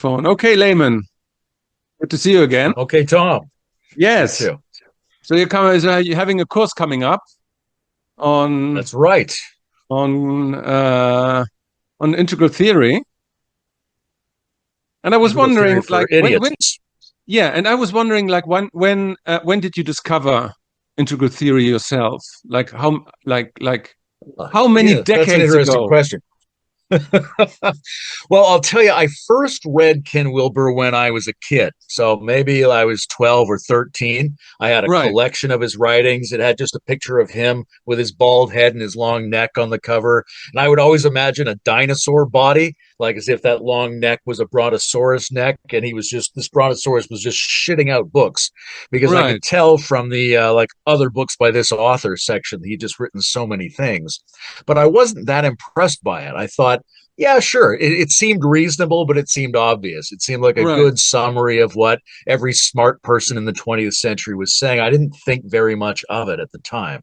Phone. Okay, Layman. Good to see you again. Okay, Tom. You Yes. too. So you're having a course coming up on That's right. on uh, on integral theory, and I was Integral theory wondering, for like, when idiots. yeah, and I was wondering, like, when did you discover integral theory yourself? Like how many Yeah, that's an decades interesting ago? question. Well, I'll tell you, I first read Ken Wilber when I was a kid. So maybe I was 12 or 13. I had a Right, collection of his writings. It had just a picture of him with his bald head and his long neck on the cover. And I would always imagine a dinosaur body, like as if that long neck was a brontosaurus neck. And this brontosaurus was just shitting out books because I right, could tell from the like other books by this author section, he'd just written so many things. But I wasn't that impressed by it. I thought, yeah, sure. It seemed reasonable, but it seemed obvious. It seemed like a right, good summary of what every smart person in the 20th century was saying. I didn't think very much of it at the time.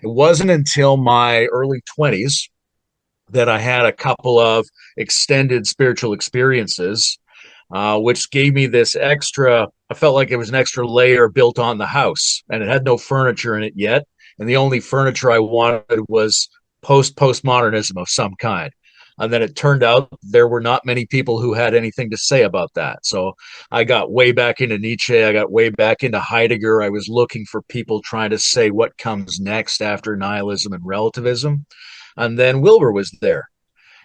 It wasn't until my early 20s that I had a couple of extended spiritual experiences, which gave me this extra. I felt like it was an extra layer built on the house, and it had no furniture in it yet. And the only furniture I wanted was postmodernism of some kind. And then it turned out there were not many people who had anything to say about that. So I got way back into Nietzsche. I got way back into Heidegger. I was looking for people trying to say what comes next after nihilism and relativism. And then Wilbur was there,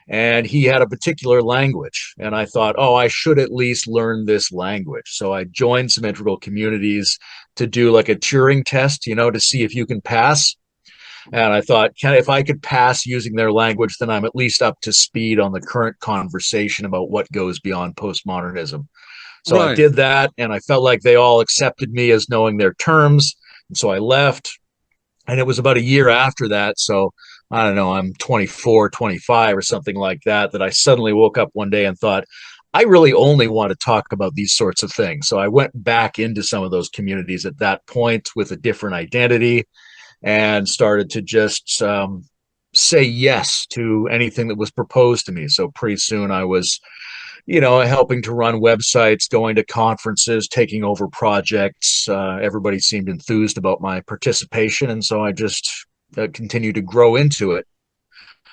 and he had a particular language. And I thought, oh, I should at least learn this language. So I joined some integral communities to do like a Turing test, to see if you can pass. And I thought, if I could pass using their language, then I'm at least up to speed on the current conversation about what goes beyond postmodernism. So I right. did that, and I felt like they all accepted me as knowing their terms. And so I left, and it was about a year after that. So I don't know, I'm 24, 25 or something like that, that I suddenly woke up one day and thought, I really only want to talk about these sorts of things. So I went back into some of those communities at that point with a different identity and started to just say yes to anything that was proposed to me. So pretty soon I was, helping to run websites, going to conferences, taking over projects. Everybody seemed enthused about my participation. And so I just continued to grow into it.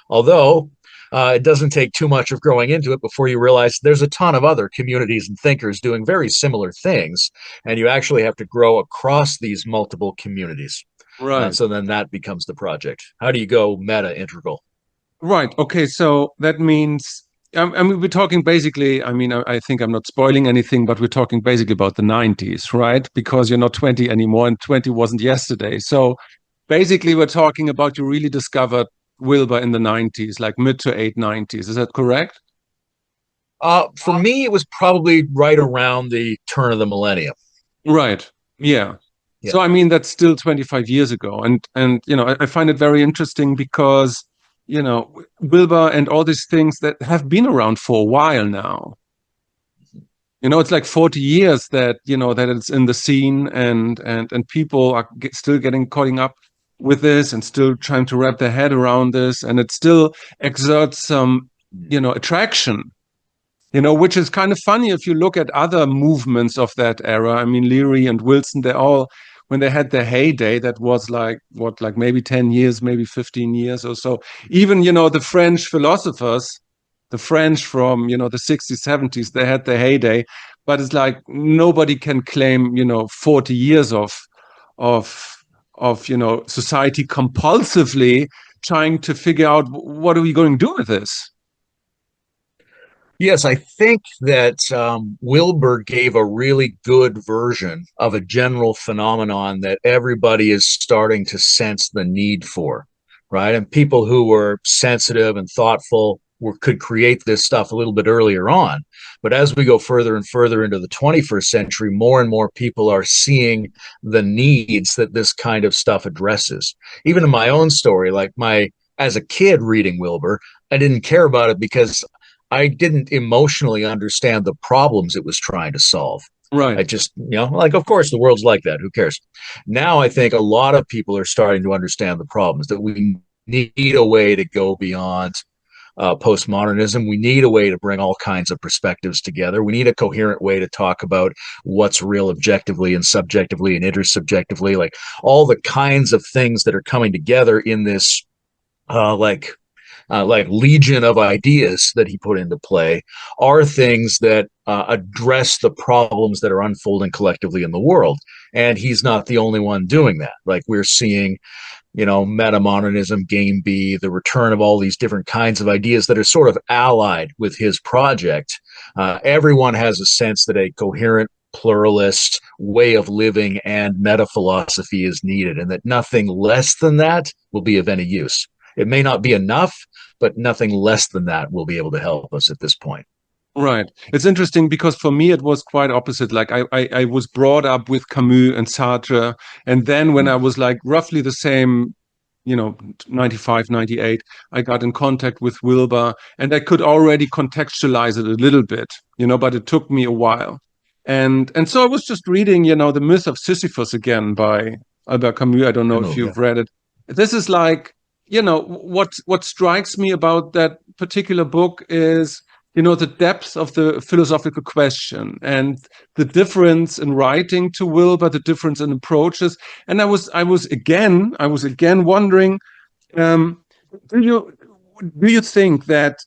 Although it doesn't take too much of growing into it before you realize there's a ton of other communities and thinkers doing very similar things. And you actually have to grow across these multiple communities. Right. So then that becomes the project. How do you go meta integral? Right. Okay. So that means, I mean, we're talking basically, I mean, I think I'm not spoiling anything, but we're talking basically about the 90s, right? Because you're not 20 anymore and 20 wasn't yesterday. So basically, we're talking about you really discovered Wilbur in the 90s, like mid to late 90s. Is that correct? For me, it was probably right around the turn of the millennium. Right. Yeah. Yeah. So I mean that's still 25 years ago, and I find it very interesting because Wilbur and all these things that have been around for a while now. It's like 40 years that it's in the scene, and people are still getting caught up with this and still trying to wrap their head around this, and it still exerts some attraction. Which is kind of funny if you look at other movements of that era. I mean, Leary and Wilson, they all, when they had their heyday, that was like, what, like maybe 10 years, maybe 15 years or so. Even, the French philosophers, the French from, the 60s, 70s, they had their heyday. But it's like nobody can claim, 40 years of, society compulsively trying to figure out what are we going to do with this? Yes, I think that Wilbur gave a really good version of a general phenomenon that everybody is starting to sense the need for, right? And people who were sensitive and thoughtful could create this stuff a little bit earlier on. But as we go further and further into the 21st century, more and more people are seeing the needs that this kind of stuff addresses. Even in my own story, as a kid reading Wilbur, I didn't care about it because I didn't emotionally understand the problems it was trying to solve. I Right. just, of course, the world's like that. Who cares? Now, I think a lot of people are starting to understand the problems, that we need a way to go beyond postmodernism. We need a way to bring all kinds of perspectives together. We need a coherent way to talk about what's real objectively and subjectively and intersubjectively, like all the kinds of things that are coming together in this like legion of ideas that he put into play are things that address the problems that are unfolding collectively in the world. And he's not the only one doing that. Like we're seeing, metamodernism, game B, the return of all these different kinds of ideas that are sort of allied with his project. Everyone has a sense that a coherent pluralist way of living and meta philosophy is needed, and that nothing less than that will be of any use. It may not be enough, but nothing less than that will be able to help us at this point. Right. It's interesting because for me it was quite opposite. Like I was brought up with Camus and Sartre, and then when I was like roughly the same, 95, 98, I got in contact with Wilbur, and I could already contextualize it a little bit, but it took me a while. And so I was just reading, The Myth of Sisyphus again by Albert Camus. I don't know if you've read it. This is like, what strikes me about that particular book is, the depth of the philosophical question and the difference in writing to Wilbur, the difference in approaches. And I was again wondering, do you think that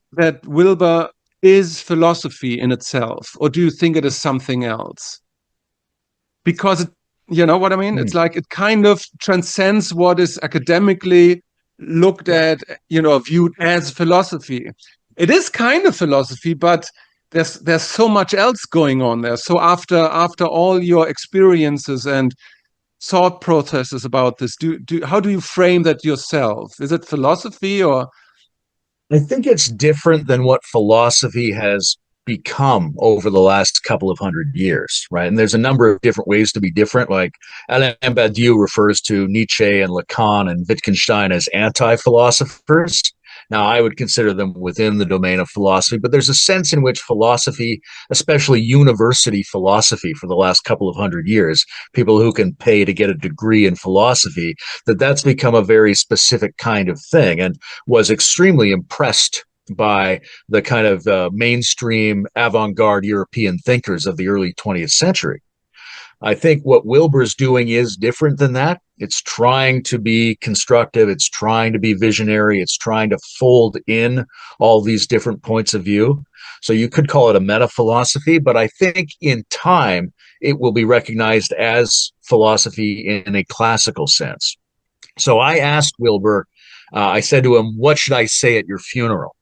Wilbur is philosophy in itself, or do you think it is something else? Because you know what I mean? It's like it kind of transcends what is academically looked at, viewed as philosophy. It is kind of philosophy, but there's so much else going on there. So after all your experiences and thought processes about this, how do you frame that yourself? Is it philosophy or? I think it's different than what philosophy has become over the last couple of hundred years, right? And there's a number of different ways to be different. Like Alain Badiou refers to Nietzsche and Lacan and Wittgenstein as anti-philosophers. Now, I would consider them within the domain of philosophy, but there's a sense in which philosophy, especially university philosophy for the last couple of hundred years, people who can pay to get a degree in philosophy, that's become a very specific kind of thing, and was extremely impressed by the kind of mainstream avant-garde European thinkers of the early 20th century. I think what Wilbur's doing is different than that. It's trying to be constructive. It's trying to be visionary. It's trying to fold in all these different points of view. So you could call it a meta philosophy, but I think in time it will be recognized as philosophy in a classical sense. So I asked Wilbur, I said to him, what should I say at your funeral?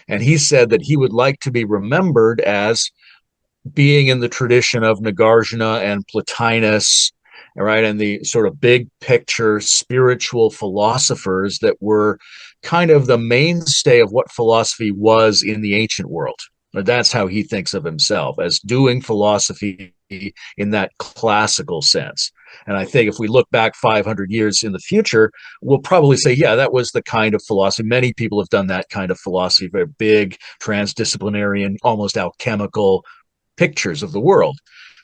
And he said that he would like to be remembered as being in the tradition of Nagarjuna and Plotinus, right, and the sort of big picture spiritual philosophers that were kind of the mainstay of what philosophy was in the ancient world. That's how he thinks of himself, as doing philosophy in that classical sense. And I think if we look back 500 years in the future, we'll probably say, yeah, that was the kind of philosophy. Many people have done that kind of philosophy, very big, transdisciplinary, and almost alchemical pictures of the world.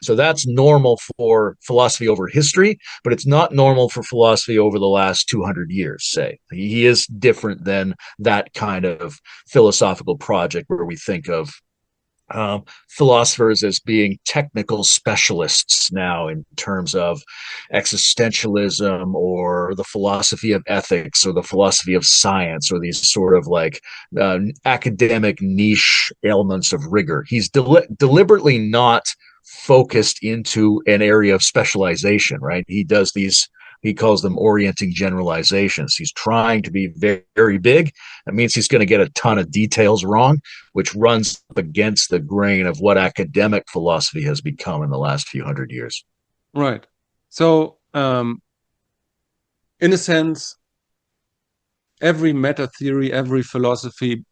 So that's normal for philosophy over history, but it's not normal for philosophy over the last 200 years, say. He is different than that kind of philosophical project where we think of philosophers as being technical specialists now in terms of existentialism or the philosophy of ethics or the philosophy of science or these sort of like academic niche elements of rigor. He's deliberately not focused into an area of specialization, right? He does these, he calls them orienting generalizations. He's trying to be very, very big. That means he's going to get a ton of details wrong, which runs up against the grain of what academic philosophy has become in the last few hundred years. Right. So, in a sense, every meta theory, every philosophy,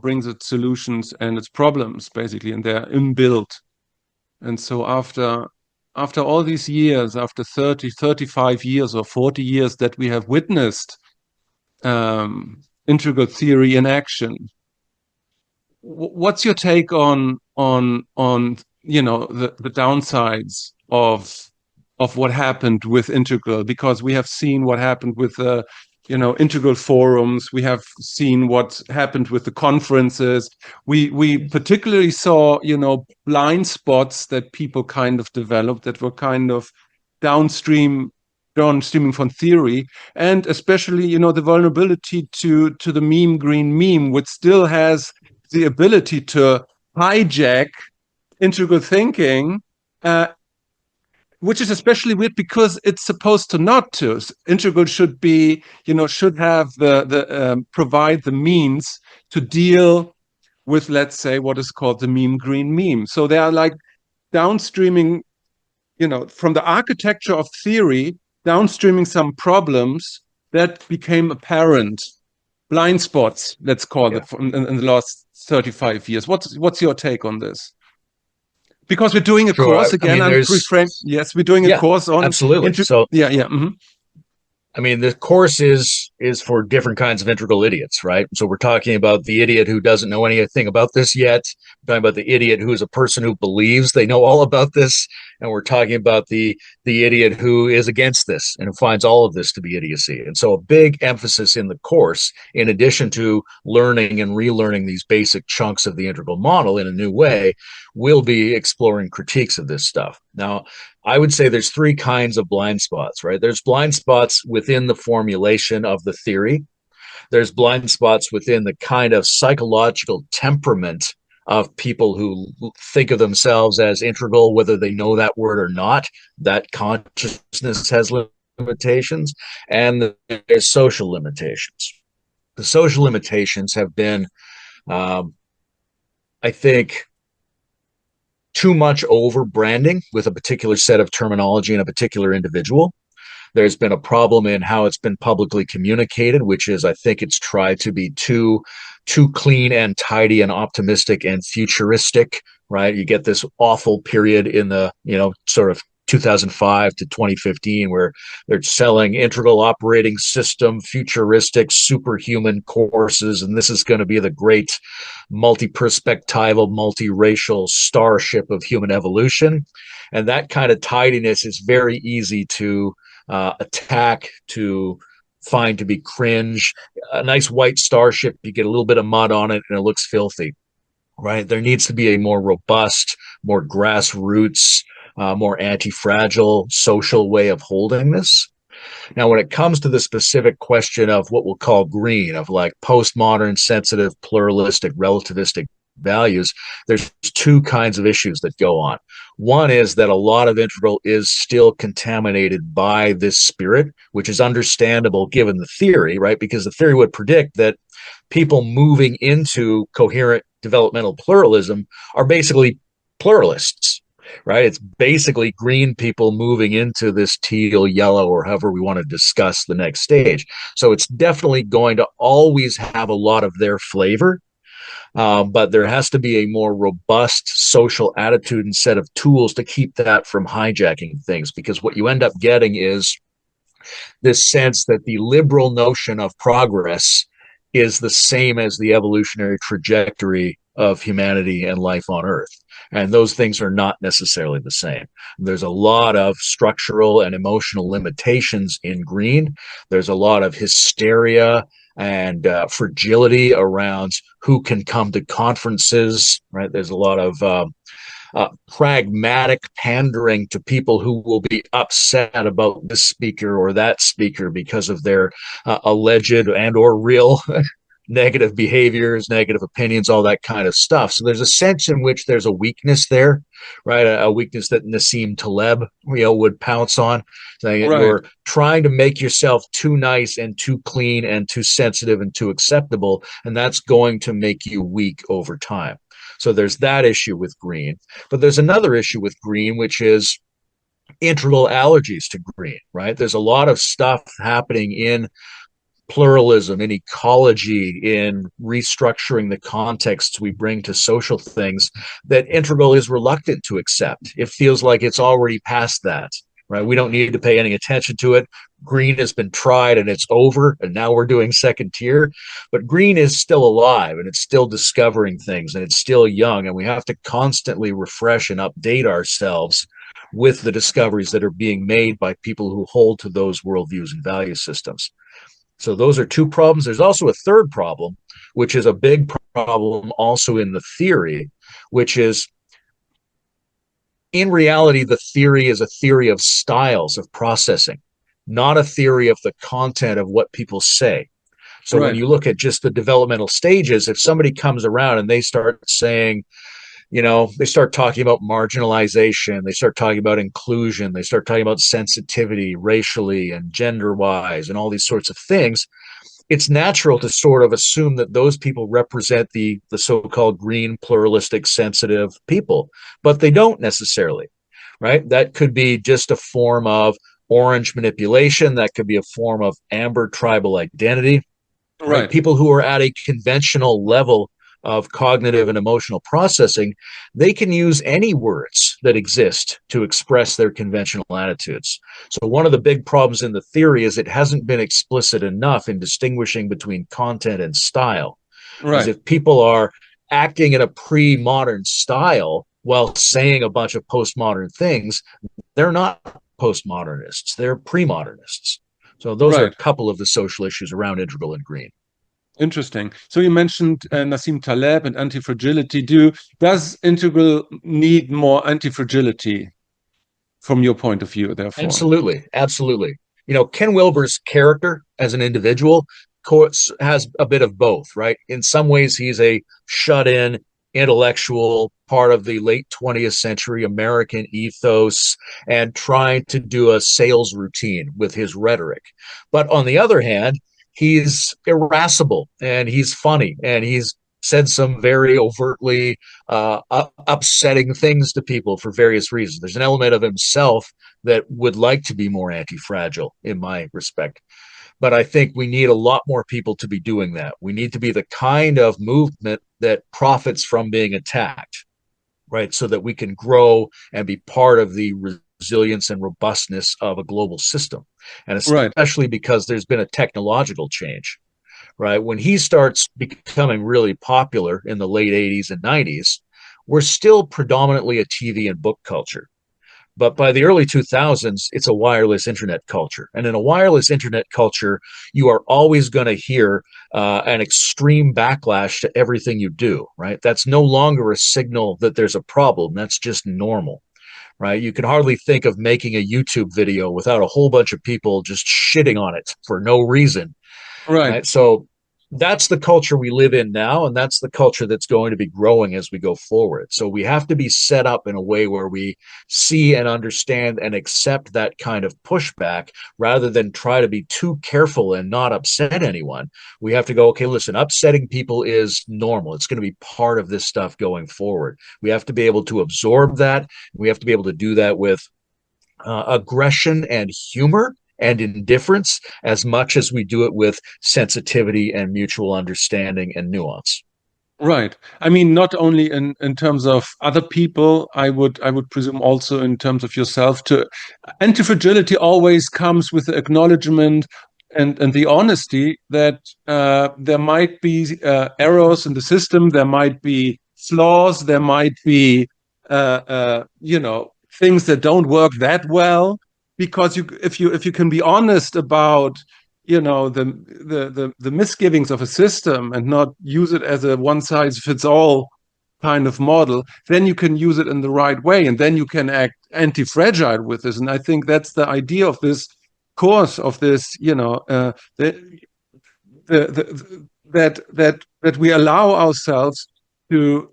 brings its solutions and its problems, basically, and they're inbuilt. And so after all these years, after 30, 35 years or 40 years that we have witnessed integral theory in action, what's your take on the downsides of what happened with integral? Because we have seen what happened with integral forums. We have seen what happened with the conferences. We particularly saw, blind spots that people kind of developed that were kind of downstreaming from theory, and especially, the vulnerability to the green meme, which still has the ability to hijack integral thinking, which is especially weird because it's supposed to not to. Integral should be, should have the provide the means to deal with, let's say, what is called the green meme. So they are like downstreaming, from the architecture of theory, downstreaming some problems that became apparent, blind spots, let's call it, in the last 35 years. What's your take on this? Because we're doing a course again. Yes, we're doing a course on absolutely. So mm-hmm. I mean, the course is for different kinds of integral idiots, right? So we're talking about the idiot who doesn't know anything about this yet. We're talking about the idiot who is a person who believes they know all about this. And we're talking about the idiot who is against this and who finds all of this to be idiocy. And so a big emphasis in the course, in addition to learning and relearning these basic chunks of the integral model in a new way, will be exploring critiques of this stuff. Now, I would say there's three kinds of blind spots, right? There's blind spots within the formulation of the theory. There's blind spots within the kind of psychological temperament of people who think of themselves as integral, whether they know that word or not. That consciousness has limitations, and there's social limitations. The social limitations have been, I think, too much over branding with a particular set of terminology and a particular individual. There's been a problem in how it's been publicly communicated, which is, I think it's tried to be too clean and tidy and optimistic and futuristic, right? You get this awful period in the, sort of 2005 to 2015 where they're selling integral operating system, futuristic, superhuman courses, and this is going to be the great multi-perspectival, multiracial starship of human evolution. And that kind of tidiness is very easy to attack, to find to be cringe. A nice white starship, you get a little bit of mud on it and it looks filthy, right? There needs to be a more robust, more grassroots, more anti-fragile social way of holding this. Now, when it comes to the specific question of what we'll call green, of like postmodern, sensitive, pluralistic, relativistic values, there's two kinds of issues that go on. One is that a lot of integral is still contaminated by this spirit, which is understandable given the theory, right? Because the theory would predict that people moving into coherent developmental pluralism are basically pluralists, right? It's basically green people moving into this teal, yellow, or however we want to discuss the next stage. So it's definitely going to always have a lot of their flavor. But there has to be a more robust social attitude and set of tools to keep that from hijacking things, because what you end up getting is this sense that the liberal notion of progress is the same as the evolutionary trajectory of humanity and life on Earth. And those things are not necessarily the same. There's a lot of structural and emotional limitations in green. There's a lot of hysteria and fragility around who can come to conferences, right? There's a lot of pragmatic pandering to people who will be upset about this speaker or that speaker because of their alleged and or real negative behaviors, negative opinions, all that kind of stuff. So there's a sense in which there's a weakness there, right? A weakness that Nassim Taleb, would pounce on, saying right. You're trying to make yourself too nice and too clean and too sensitive and too acceptable, and that's going to make you weak over time. So there's that issue with green. But there's another issue with green, which is integral allergies to green, right? There's a lot of stuff happening in pluralism, in ecology, in restructuring the contexts we bring to social things that integral is reluctant to accept. It feels like it's already past that, right? We don't need to pay any attention to it. Green has been tried and it's over, and now we're doing second tier. But green is still alive and it's still discovering things and it's still young, and we have to constantly refresh and update ourselves with the discoveries that are being made by people who hold to those worldviews and value systems. So those are two problems. There's also a third problem, which is a big problem also in the theory, which is in reality, the theory is a theory of styles of processing, not a theory of the content of what people say. So when Right. you look at just the developmental stages, if somebody comes around and they start saying, they start talking about marginalization, they start talking about inclusion, they start talking about sensitivity racially and gender wise and all these sorts of things, it's natural to sort of assume that those people represent the so-called green, pluralistic, sensitive people, but they don't necessarily, right? That could be just a form of orange manipulation. That could be a form of amber tribal identity, right? Right. People who are at a conventional level of cognitive and emotional processing, they can use any words that exist to express their conventional attitudes. So, one of the big problems in the theory is it hasn't been explicit enough in distinguishing between content and style. Because Right. if people are acting in a pre modern style while saying a bunch of postmodern things, they're not postmodernists, they're pre modernists. So, those are a Right. couple of the social issues around integral and green. Interesting. So you mentioned Nassim Taleb and anti-fragility. Does integral need more anti-fragility from your point of view, therefore? Absolutely, absolutely. Ken Wilber's character as an individual has a bit of both, right? In some ways, he's a shut-in intellectual part of the late 20th century American ethos and trying to do a sales routine with his rhetoric. But on the other hand, he's irascible and he's funny and he's said some very overtly upsetting things to people for various reasons. There's an element of himself that would like to be more anti-fragile in my respect. But I think we need a lot more people to be doing that. We need to be the kind of movement that profits from being attacked, right? So that we can grow and be part of the resilience and robustness of a global system. And Right. especially because there's been a technological change, right? When he starts becoming really popular in the late 80s and 90s, we're still predominantly a TV and book culture. But by the early 2000s, it's a wireless internet culture. And in a wireless internet culture, you are always going to hear an extreme backlash to everything you do, right? That's no longer a signal that there's a problem. That's just normal, right? You can hardly think of making a YouTube video without a whole bunch of people just shitting on it for no reason, Right. right? So that's the culture we live in now, and that's the culture that's going to be growing as we go forward. So we have to be set up in a way where we see and understand and accept that kind of pushback rather than try to be too careful and not upset anyone. We have to go, okay, listen, upsetting people is normal. It's going to be part of this stuff going forward. We have to be able to absorb that. We have to be able to do that with aggression and humor and indifference as much as we do it with sensitivity and mutual understanding and nuance. Right. I mean, not only in terms of other people, I would presume also in terms of yourself. To anti-fragility always comes with the acknowledgement and the honesty that there might be errors in the system, there might be flaws, there might be things that don't work that well. Because if you can be honest about the misgivings of a system and not use it as a one size fits all kind of model, then you can use it in the right way, and then you can act anti-fragile with this. And I think that's the idea of this course, of this, that we allow ourselves to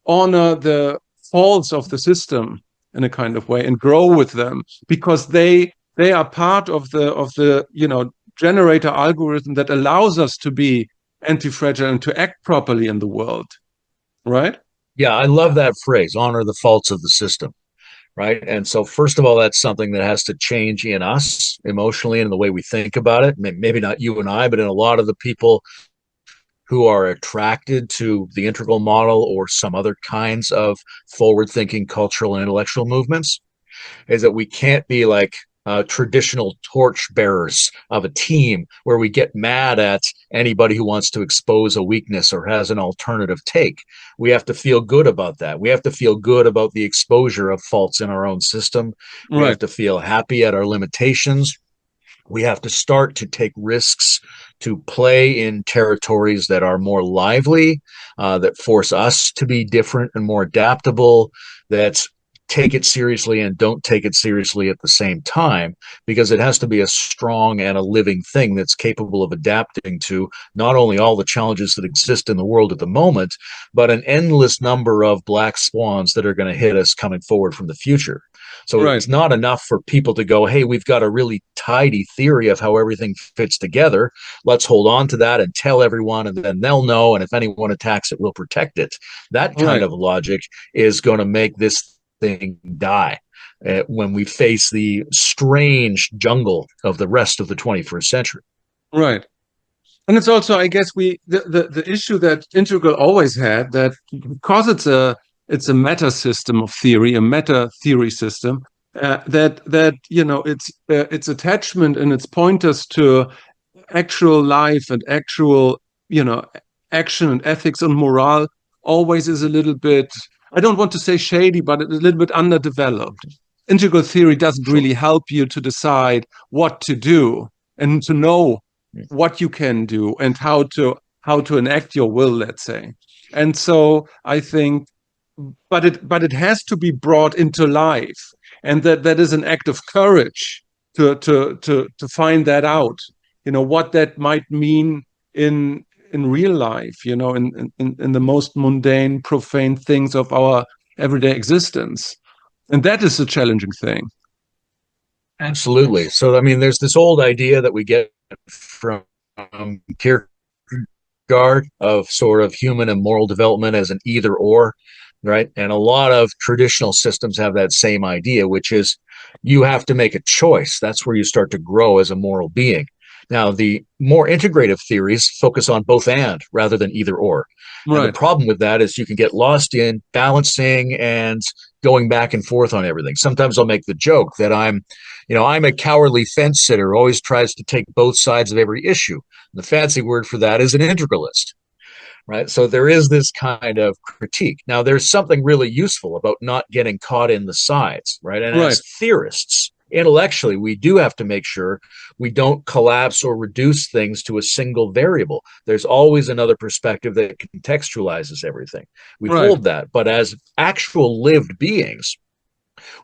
honor the faults of the system in a kind of way and grow with them, because they are part of the generator algorithm that allows us to be anti-fragile and to act properly in the world, right? Yeah, I love that phrase, honor the faults of the system, right? And so, first of all, that's something that has to change in us emotionally and in the way we think about it. Maybe not you and I, but in a lot of the people who are attracted to the integral model or some other kinds of forward thinking cultural and intellectual movements, is that we can't be like traditional torch bearers of a team where we get mad at anybody who wants to expose a weakness or has an alternative take. We have to feel good about that. We have to feel good about the exposure of faults in our own system. We have Right. to feel happy at our limitations. We have to start to take risks to play in territories that are more lively, that force us to be different and more adaptable, that take it seriously and don't take it seriously at the same time, because it has to be a strong and a living thing that's capable of adapting to not only all the challenges that exist in the world at the moment, but an endless number of black swans that are going to hit us coming forward from the future. So Right. it's not enough for people to go, hey, we've got a really tidy theory of how everything fits together. Let's hold on to that and tell everyone, and then they'll know. And if anyone attacks it, we'll protect it. That kind Right. of logic is going to make this thing die when we face the strange jungle of the rest of the 21st century. Right. And it's also, I guess, the issue that Integral always had, that because it's a meta system of theory, a meta theory system, that its attachment and its pointers to actual life and actual action and ethics and morale always is a little bit, I don't want to say shady, but it's a little bit underdeveloped. Integral theory doesn't Sure. really help you to decide what to do and to know what you can do and how to enact your will, let's say. And so I think, but it has to be brought into life, and that is an act of courage to find that out. What that might mean in real life. In the most mundane, profane things of our everyday existence, and that is a challenging thing. Absolutely. So, I mean, there's this old idea that we get from Kierkegaard of sort of human and moral development as an either or, right? And a lot of traditional systems have that same idea, which is you have to make a choice. That's where you start to grow as a moral being. Now, the more integrative theories focus on both and rather than either or. And the Right. problem with that is you can get lost in balancing and going back and forth on everything. Sometimes I'll make the joke that I'm a cowardly fence sitter who always tries to take both sides of every issue. The fancy word for that is an integralist, right? So there is this kind of critique. Now, there's something really useful about not getting caught in the sides, right? And Right. as theorists, intellectually, we do have to make sure we don't collapse or reduce things to a single variable. There's always another perspective that contextualizes everything. We Right. hold that. But as actual lived beings,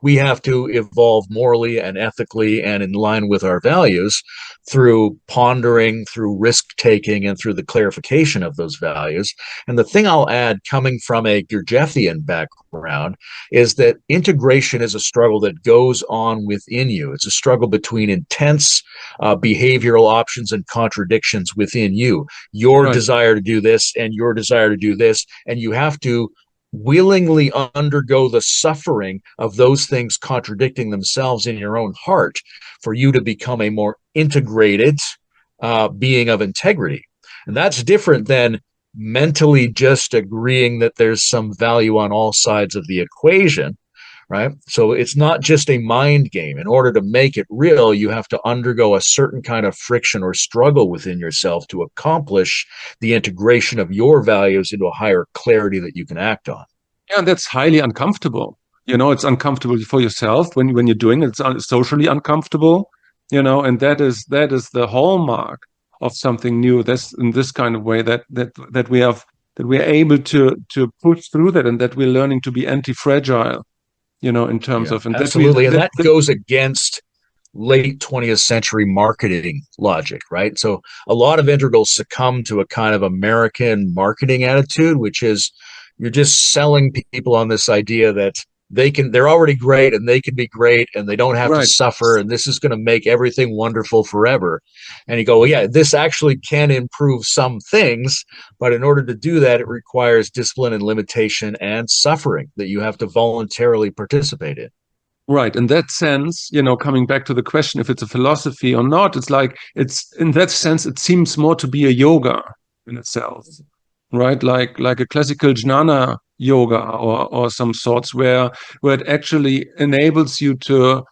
we have to evolve morally and ethically and in line with our values through pondering, through risk taking, and through the clarification of those values. And the thing I'll add, coming from a Gurdjieffian background, is that integration is a struggle that goes on within you. It's a struggle between intense behavioral options and contradictions within you. Your Right. desire to do this and your desire to do this, and you have to willingly undergo the suffering of those things contradicting themselves in your own heart for you to become a more integrated being of integrity. And that's different than mentally just agreeing that there's some value on all sides of the equation, right? So it's not just a mind game. In order to make it real, you have to undergo a certain kind of friction or struggle within yourself to accomplish the integration of your values into a higher clarity that you can act on. Yeah, and that's highly uncomfortable. It's uncomfortable for yourself when you're doing it. It's socially uncomfortable. And that is the hallmark of something new. That's in this kind of way that we are able to push through that, and that we're learning to be anti-fragile. In terms Yeah, of, and that we absolutely. And that, that goes against late 20th century marketing logic, right? So a lot of integrals succumb to a kind of American marketing attitude, which is you're just selling people on this idea that they're already great and they can be great and they don't have to right. suffer and this is going to make everything wonderful forever. And you go, well, yeah, this actually can improve some things, but in order to do that, it requires discipline and limitation and suffering that you have to voluntarily participate in. Right. In that sense, coming back to the question if it's a philosophy or not, it's like it's in that sense, it seems more to be a yoga in itself, right? Like a classical jnana yoga or some sorts where it actually enables you to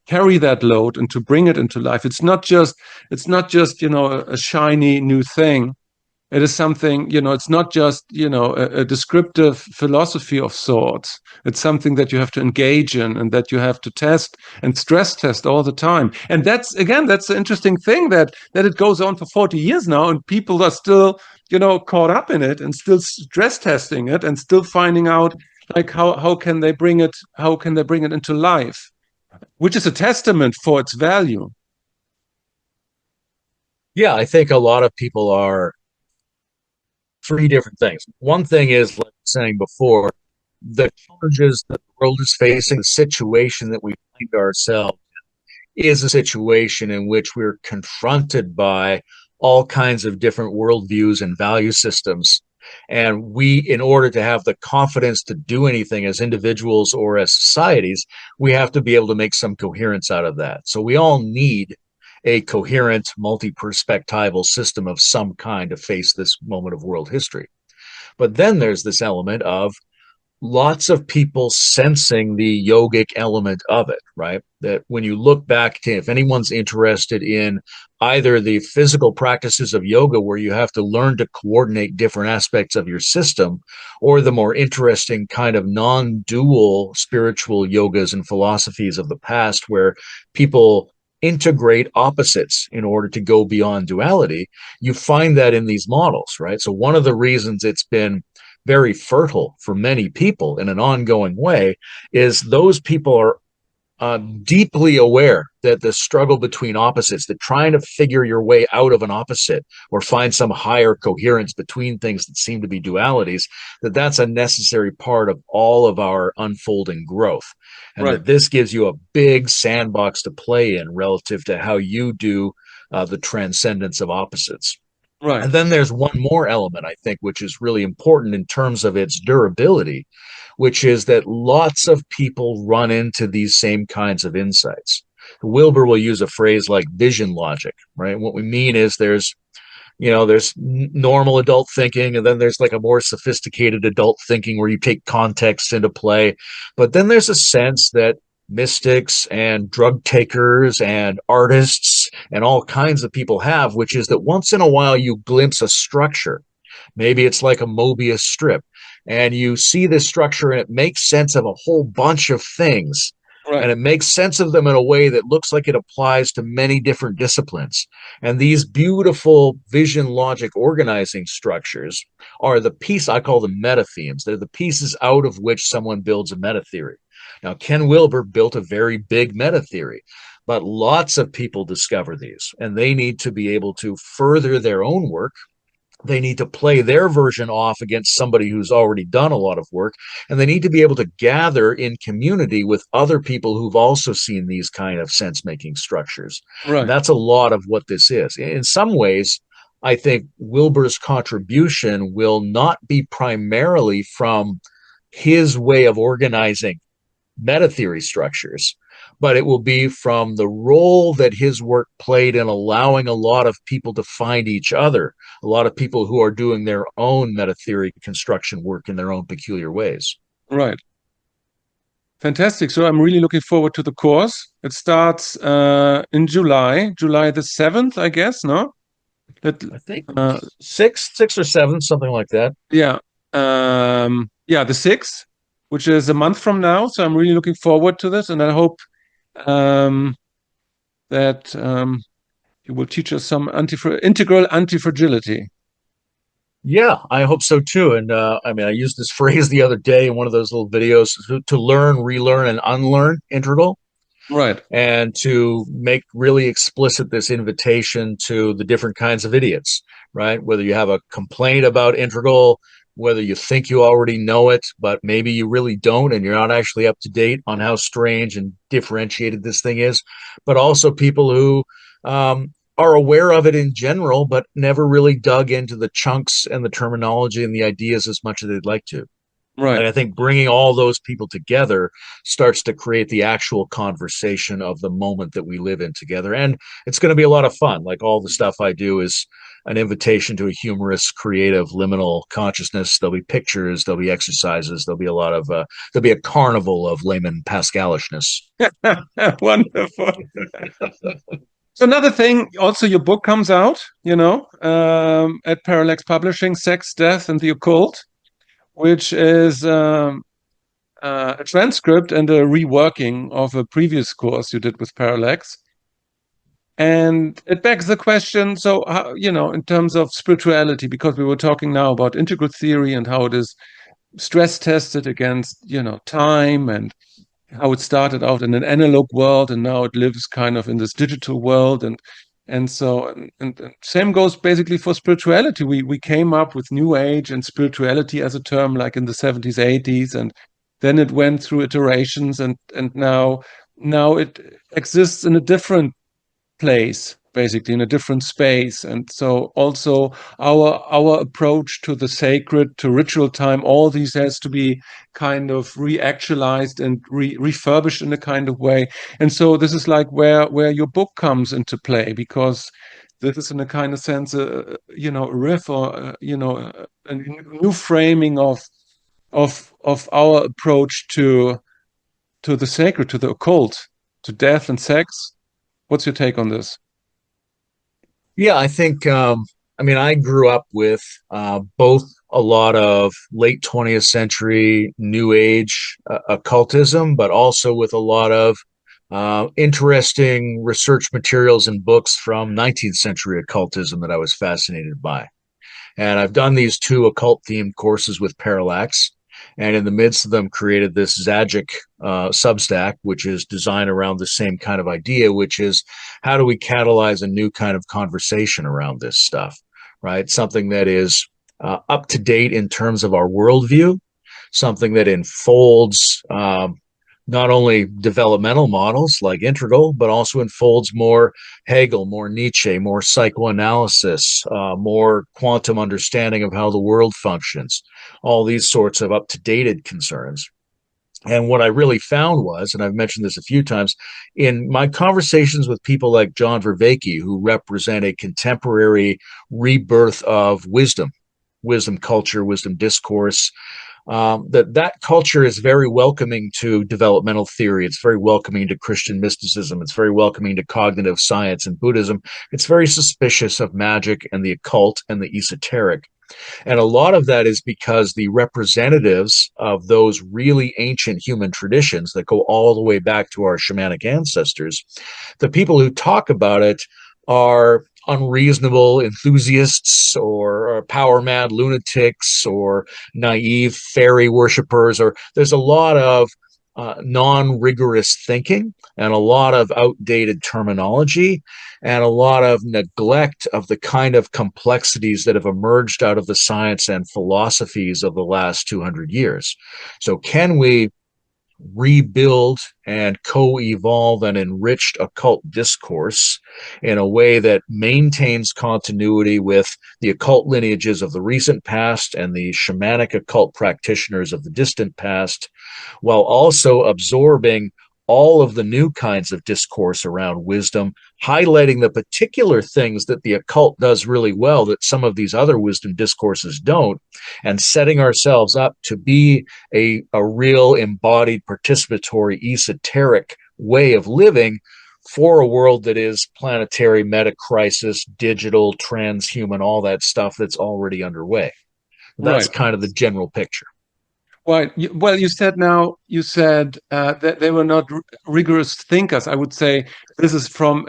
carry that load and to bring it into life. It's not just a shiny new thing, It is something, it's not just, a descriptive philosophy of sorts. It's something that you have to engage in and that you have to test and stress test all the time. And that's, again, that's the interesting thing that it goes on for 40 years now, and people are still, caught up in it and still stress testing it and still finding out, like, how can they bring it into life, which is a testament for its value. Yeah, I think a lot of people are three different things. One thing is, like I was saying before, the challenges that the world is facing, the situation that we find ourselves is a situation in which we're confronted by all kinds of different worldviews and value systems. And we, in order to have the confidence to do anything as individuals or as societies, we have to be able to make some coherence out of that. So we all need a coherent, multi-perspectival system of some kind to face this moment of world history. But then there's this element of lots of people sensing the yogic element of it, right? That when you look back to, if anyone's interested in either the physical practices of yoga, where you have to learn to coordinate different aspects of your system, or the more interesting kind of non-dual spiritual yogas and philosophies of the past, where people integrate opposites in order to go beyond duality, you find that in these models, right? So one of the reasons it's been very fertile for many people in an ongoing way is those people are deeply aware that the struggle between opposites, that trying to figure your way out of an opposite or find some higher coherence between things that seem to be dualities, that's a necessary part of all of our unfolding growth. And Right. that this gives you a big sandbox to play in relative to how you do the transcendence of opposites. Right. And then there's one more element, I think, which is really important in terms of its durability, which is that lots of people run into these same kinds of insights. Wilbur will use a phrase like vision logic, right? What we mean is there's normal adult thinking, and then there's like a more sophisticated adult thinking where you take context into play. But then there's a sense that mystics and drug takers and artists and all kinds of people have, which is that once in a while you glimpse a structure. Maybe it's like a Mobius strip, and you see this structure and it makes sense of a whole bunch of things. Right. And it makes sense of them in a way that looks like it applies to many different disciplines. And these beautiful vision logic organizing structures are the piece, I call them metathemes. They're the pieces out of which someone builds a metatheory. Now, Ken Wilber built a very big metatheory, but lots of people discover these, and they need to be able to further their own work. They need to play their version off against somebody who's already done a lot of work, and they need to be able to gather in community with other people who've also seen these kind of sense-making structures. Right. And that's a lot of what this is. In some ways, I think Wilbur's contribution will not be primarily from his way of organizing metatheory structures, but it will be from the role that his work played in allowing a lot of people to find each other, a lot of people who are doing their own metatheory construction work in their own peculiar ways. Right. Fantastic. So I'm really looking forward to the course. It starts in July the 7th, I guess, no? I think 6th or 7th, something like that. Yeah. The 6th, which is a month from now. So I'm really looking forward to this, and I hope that you will teach us some integral antifragility. Yeah, I hope so too. And I used this phrase the other day in one of those little videos: to learn, relearn, and unlearn integral. Right. And to make really explicit this invitation to the different kinds of idiots, right? Whether you have a complaint about integral, whether you think you already know it, but maybe you really don't, and you're not actually up to date on how strange and differentiated this thing is, but also people who are aware of it in general, but never really dug into the chunks and the terminology and the ideas as much as they'd like to. Right. And I think bringing all those people together starts to create the actual conversation of the moment that we live in together. And it's going to be a lot of fun. Like all the stuff I do is an invitation to a humorous, creative, liminal consciousness. There'll be pictures, there'll be exercises, there'll be a lot of, there'll be a carnival of Layman Pascalishness. Wonderful. So another thing, also your book comes out, at Parallax Publishing, Sex, Death, and the Occult, which is a transcript and a reworking of a previous course you did with Parallax. And it begs the question, so, how, in terms of spirituality, because we were talking now about integral theory and how it is stress tested against, time, and how it started out in an analog world and now it lives kind of in this digital world. And same goes basically for spirituality. We came up with New Age and spirituality as a term like in the 70s, 80s, and then it went through iterations, and now it exists in a different place, basically in a different space. And so also our approach to the sacred, to ritual time, all these has to be kind of re-actualized and refurbished in a kind of way. And so this is like where your book comes into play, because this is in a kind of sense a riff, or a new framing of our approach to the sacred, to the occult, to death and sex. What's your take on this? Yeah, I think, I grew up with both a lot of late 20th century New Age occultism, but also with a lot of interesting research materials and books from 19th century occultism that I was fascinated by. And I've done these two occult themed courses with Parallax. And in the midst of them, created this Xagik Substack, which is designed around the same kind of idea, which is how do we catalyze a new kind of conversation around this stuff, right? Something that is up to date in terms of our worldview, something that enfolds not only developmental models like integral, but also unfolds more Hegel, more Nietzsche, more psychoanalysis, more quantum understanding of how the world functions, all these sorts of up-to-date concerns. And what I really found was, and I've mentioned this a few times, in my conversations with people like John Vervaeke, who represent a contemporary rebirth of wisdom culture, wisdom discourse, that culture is very welcoming to developmental theory. It's very welcoming to Christian mysticism. It's very welcoming to cognitive science and Buddhism. It's very suspicious of magic and the occult and the esoteric. And a lot of that is because the representatives of those really ancient human traditions that go all the way back to our shamanic ancestors, the people who talk about it are unreasonable enthusiasts or power mad lunatics or naive fairy worshippers, or there's a lot of non-rigorous thinking and a lot of outdated terminology and a lot of neglect of the kind of complexities that have emerged out of the science and philosophies of the last 200 years. So can we rebuild and co-evolve an enriched occult discourse in a way that maintains continuity with the occult lineages of the recent past and the shamanic occult practitioners of the distant past, while also absorbing all of the new kinds of discourse around wisdom, highlighting the particular things that the occult does really well that some of these other wisdom discourses don't, and setting ourselves up to be a real embodied, participatory, esoteric way of living for a world that is planetary, meta-crisis, digital, transhuman, all that stuff that's already underway. That's Right. kind of the general picture. Well, you said that they were not rigorous thinkers. I would say this is from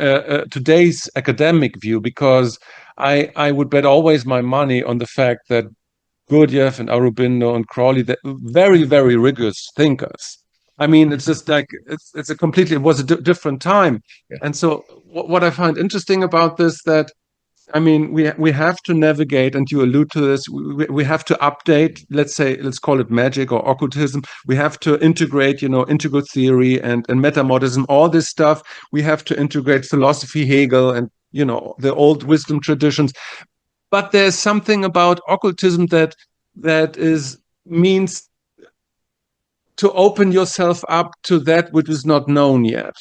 today's academic view, because I would bet always my money on the fact that Gurdjieff and Aurobindo and Crowley, that very, very rigorous thinkers. I mean, it's just like it was a different time. Yeah. And so what I find interesting about this, that I mean, we have to navigate, and you allude to this. We have to update. Let's call it magic or occultism. We have to integrate, integral theory and metamodism, all this stuff. We have to integrate philosophy, Hegel, and the old wisdom traditions. But there's something about occultism that means to open yourself up to that which is not known yet,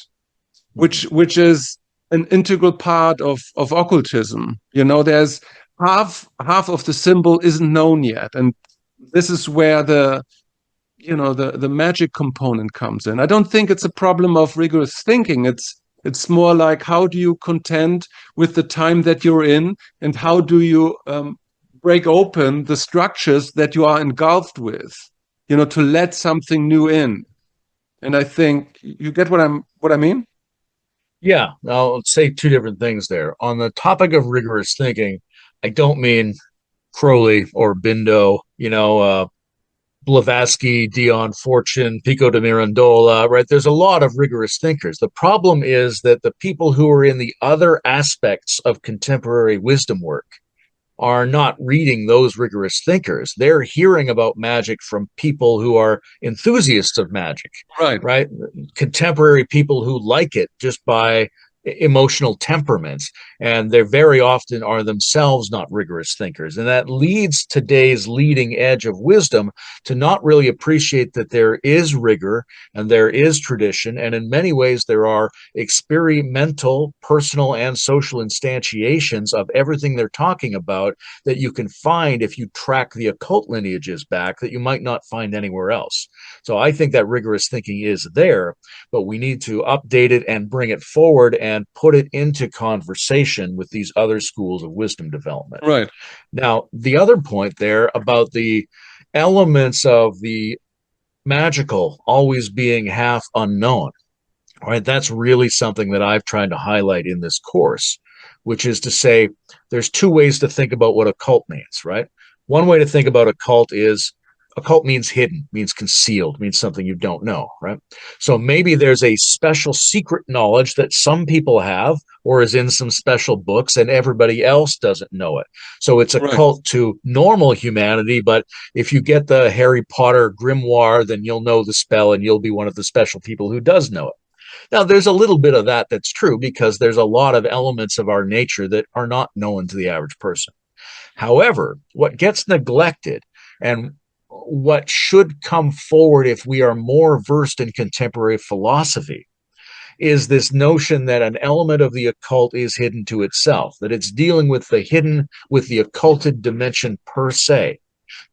which is an integral part of occultism. There's half of the symbol isn't known yet, and this is where the magic component comes in. I don't think it's a problem of rigorous thinking. It's more like, how do you contend with the time that you're in, and how do you break open the structures that you are engulfed with, to let something new in. And I think you get what I mean? Yeah, I'll say two different things there. On the topic of rigorous thinking, I don't mean Crowley or Bindo, Blavatsky, Dion Fortune, Pico de Mirandola, right? There's a lot of rigorous thinkers. The problem is that the people who are in the other aspects of contemporary wisdom work are not reading those rigorous thinkers. They're hearing about magic from people who are enthusiasts of magic, Right. right? Contemporary people who like it just by emotional temperaments, and they very often are themselves not rigorous thinkers, and that leads today's leading edge of wisdom to not really appreciate that there is rigor and there is tradition, and in many ways there are experimental, personal, and social instantiations of everything they're talking about that you can find if you track the occult lineages back that you might not find anywhere else. So I think that rigorous thinking is there, but we need to update it and bring it forward and put it into conversation with these other schools of wisdom development. Right. Now, the other point there about the elements of the magical always being half unknown, right? That's really something that I've tried to highlight in this course, which is to say there's two ways to think about what occult means, right? One way to think about occult is occult means hidden, means concealed, means something you don't know, right? So maybe there's a special secret knowledge that some people have or is in some special books and everybody else doesn't know it. So it's Right. occult to normal humanity, but if you get the Harry Potter grimoire, then you'll know the spell and you'll be one of the special people who does know it. Now, there's a little bit of that that's true because there's a lot of elements of our nature that are not known to the average person. However, what gets neglected and what should come forward if we are more versed in contemporary philosophy is this notion that an element of the occult is hidden to itself, that it's dealing with the hidden, with the occulted dimension per se,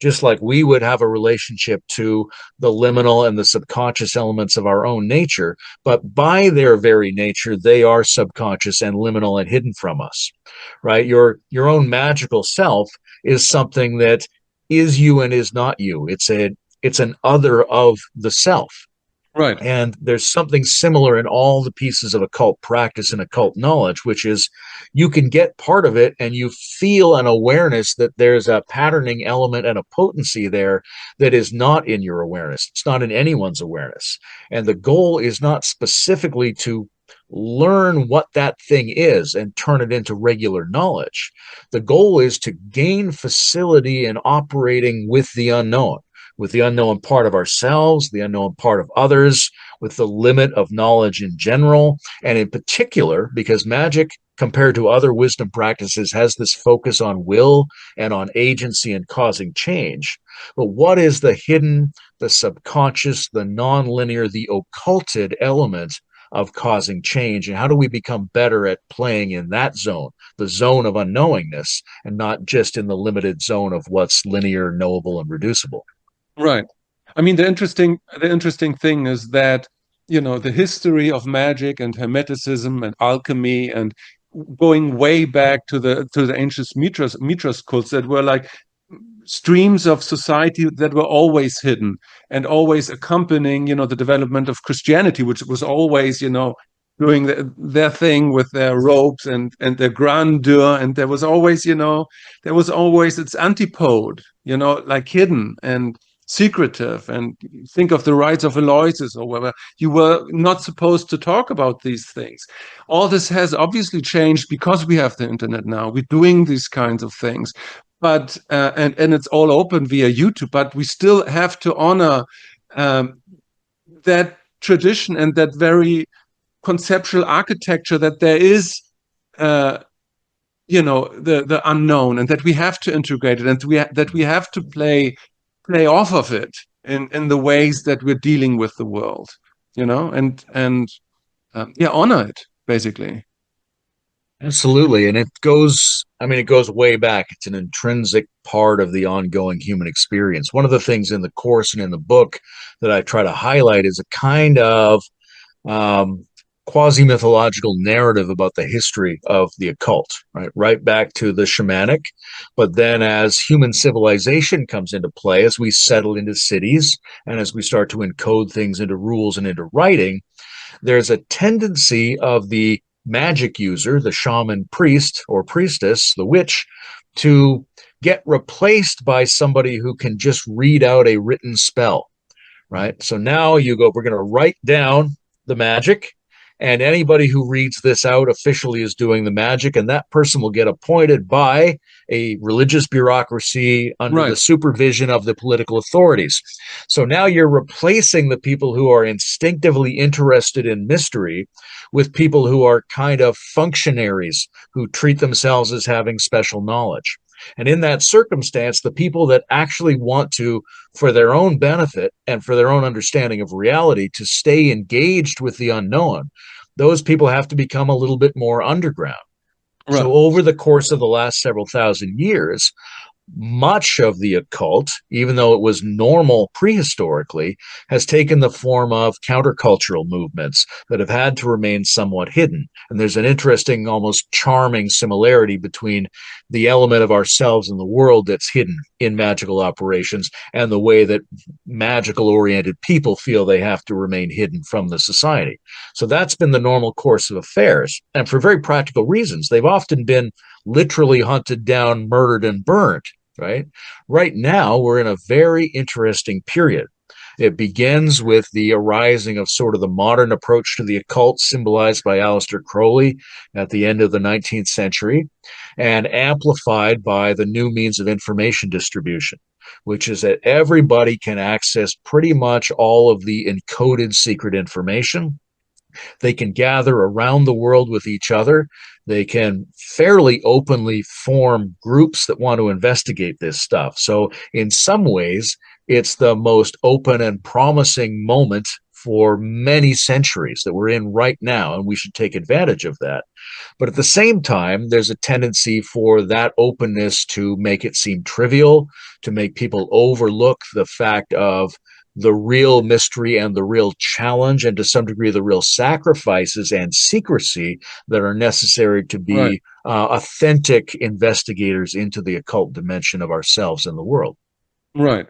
just like we would have a relationship to the liminal and the subconscious elements of our own nature, but by their very nature, they are subconscious and liminal and hidden from us, right? Your own magical self is something that is you and is not you. It's an other of the self. Right. And there's something similar in all the pieces of occult practice and occult knowledge, which is you can get part of it and you feel an awareness that there's a patterning element and a potency there that is not in your awareness. It's not in anyone's awareness. And the goal is not specifically to learn what that thing is and turn it into regular knowledge. The goal is to gain facility in operating with the unknown part of ourselves, the unknown part of others, with the limit of knowledge in general, and in particular, because magic, compared to other wisdom practices, has this focus on will and on agency and causing change. But what is the hidden, the subconscious, the nonlinear, the occulted element of causing change? And how do we become better at playing in that zone, the zone of unknowingness, and not just in the limited zone of what's linear, knowable, and reducible? Right. I mean, the interesting thing is that, the history of magic and hermeticism and alchemy and going way back to the ancient Mitras cults that were like streams of society that were always hidden and always accompanying, the development of Christianity, which was always, doing their thing with their robes and their grandeur. And there was always its antipode, like hidden and secretive. And think of the rites of Aloysius or whatever. You were not supposed to talk about these things. All this has obviously changed because we have the internet now. We're doing these kinds of things, but and it's all open via YouTube. But we still have to honor um, that tradition and that very conceptual architecture that there is. The unknown, and that we have to integrate it, and that we have to play off of it in the ways that we're dealing with the world, and yeah, honor it basically. Absolutely. And it goes way back. It's an intrinsic part of the ongoing human experience. One of the things in the course and in the book that I try to highlight is a kind of um, quasi-mythological narrative about the history of the occult, right back to the shamanic. But then as human civilization comes into play, as we settle into cities and as we start to encode things into rules and into writing, there's a tendency of the magic user, the shaman priest or priestess, the witch, to get replaced by somebody who can just read out a written spell, right? So now you go, we're going to write down the magic, and anybody who reads this out officially is doing the magic, and that person will get appointed by a religious bureaucracy under the Right. supervision of the political authorities. So now you're replacing the people who are instinctively interested in mystery with people who are kind of functionaries who treat themselves as having special knowledge. And in that circumstance, the people that actually want to, for their own benefit and for their own understanding of reality, to stay engaged with the unknown, those people have to become a little bit more underground. Right. So over the course of the last several thousand years, much of the occult, even though it was normal prehistorically, has taken the form of countercultural movements that have had to remain somewhat hidden. And there's an interesting, almost charming similarity between the element of ourselves in the world that's hidden in magical operations and the way that magical oriented people feel they have to remain hidden from the society. So that's been the normal course of affairs. And for very practical reasons, they've often been literally hunted down, murdered, and burned, right? Right now, we're in a very interesting period. It begins with the arising of sort of the modern approach to the occult, symbolized by Aleister Crowley at the end of the 19th century, and amplified by the new means of information distribution, which is that everybody can access pretty much all of the encoded secret information. They can gather around the world with each other. They can fairly openly form groups that want to investigate this stuff. So in some ways, it's the most open and promising moment for many centuries that we're in right now, and we should take advantage of that. But at the same time, there's a tendency for that openness to make it seem trivial, to make people overlook the fact of the real mystery and the real challenge, and to some degree, the real sacrifices and secrecy that are necessary to Right. be authentic investigators into the occult dimension of ourselves and the world. Right.